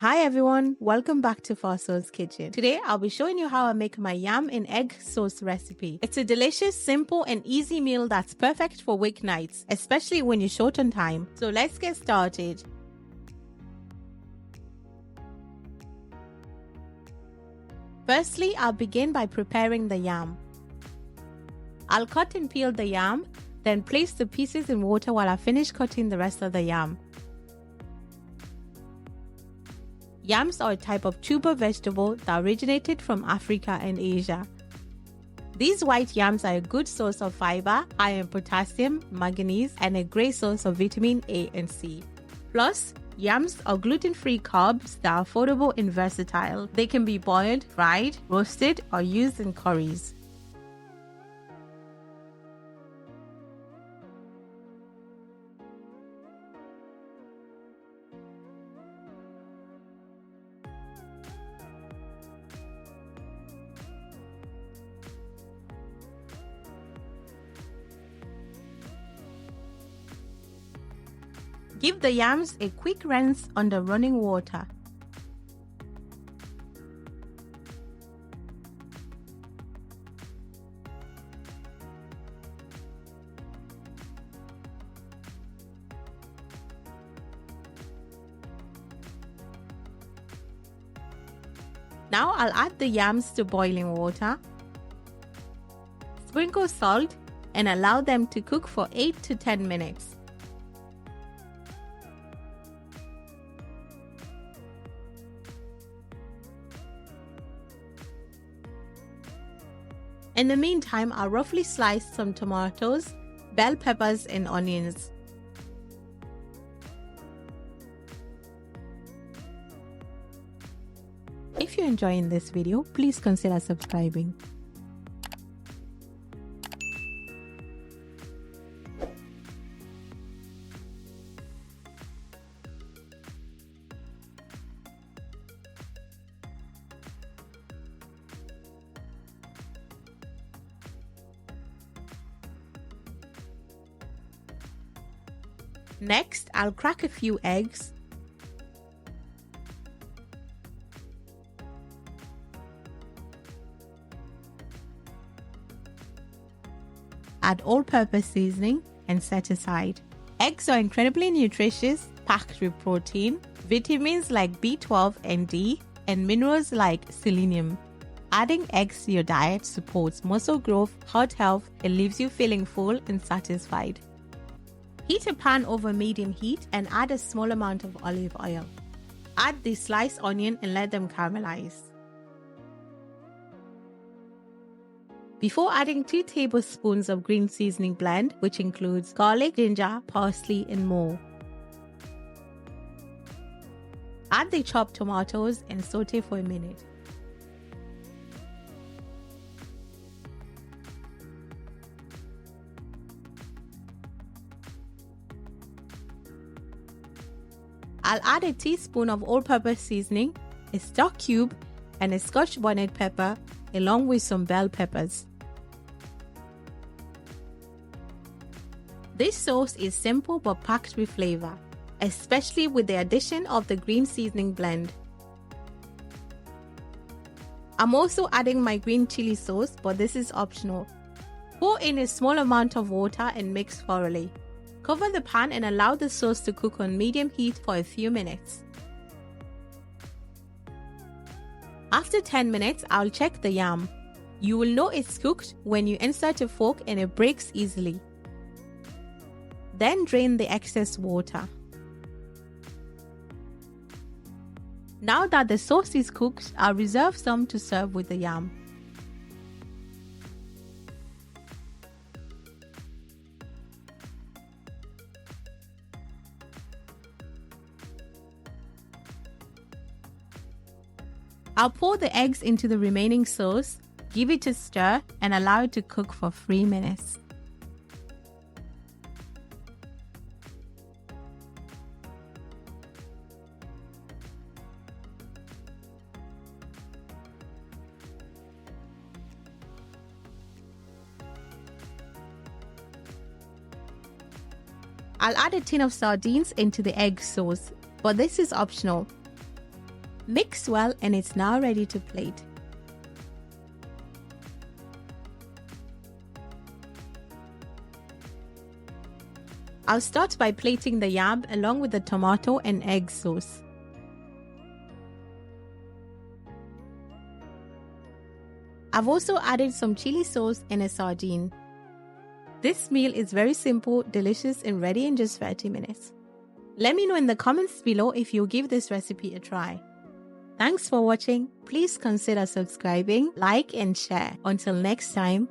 Hi everyone, welcome back to Fossil's Kitchen. Today I'll be showing you how I make my yam in egg sauce recipe. It's a delicious, simple and easy meal that's perfect for weeknights, especially when you're short on time. So let's get started. Firstly, I'll begin by preparing the yam. I'll cut and peel the yam, then place the pieces in water while I finish cutting the rest of the yam. Yams are a type of tuber vegetable that originated from Africa and Asia. These white yams are a good source of fiber, high in potassium, manganese, and a great source of vitamin A and C. Plus, yams are gluten-free carbs that are affordable and versatile. They can be boiled, fried, roasted, or used in curries. Give the yams a quick rinse under running water. Now I'll add the yams to boiling water. Sprinkle salt and allow them to cook for 8 to 10 minutes. In the meantime, I'll roughly slice some tomatoes, bell peppers, and onions. If you're enjoying this video, please consider subscribing. Next, I'll crack a few eggs. Add all-purpose seasoning and set aside. Eggs are incredibly nutritious, packed with protein, vitamins like B12 and D, and minerals like selenium. Adding eggs to your diet supports muscle growth, heart health, and leaves you feeling full and satisfied. Heat a pan over medium heat and add a small amount of olive oil. Add the sliced onion and let them caramelize. Before adding 2 tablespoons of green seasoning blend, which includes garlic, ginger, parsley, and more. Add the chopped tomatoes and saute for a minute. I'll add a teaspoon of all-purpose seasoning, a stock cube, and a Scotch bonnet pepper, along with some bell peppers. This sauce is simple but packed with flavor, especially with the addition of the green seasoning blend. I'm also adding my green chili sauce, but this is optional. Pour in a small amount of water and mix thoroughly. Cover the pan and allow the sauce to cook on medium heat for a few minutes. After 10 minutes, I'll check the yam. You will know it's cooked when you insert a fork and it breaks easily. Then drain the excess water. Now that the sauce is cooked, I'll reserve some to serve with the yam. I'll pour the eggs into the remaining sauce, give it a stir, and allow it to cook for 3 minutes. I'll add a tin of sardines into the egg sauce, but this is optional. Mix well and it's now ready to plate. I'll start by plating the yam along with the tomato and egg sauce. I've also added some chili sauce and a sardine. This meal is very simple, delicious, and ready in just 30 minutes. Let me know in the comments below if you'll give this recipe a try. Thanks for watching. Please consider subscribing, like, and share. Until next time.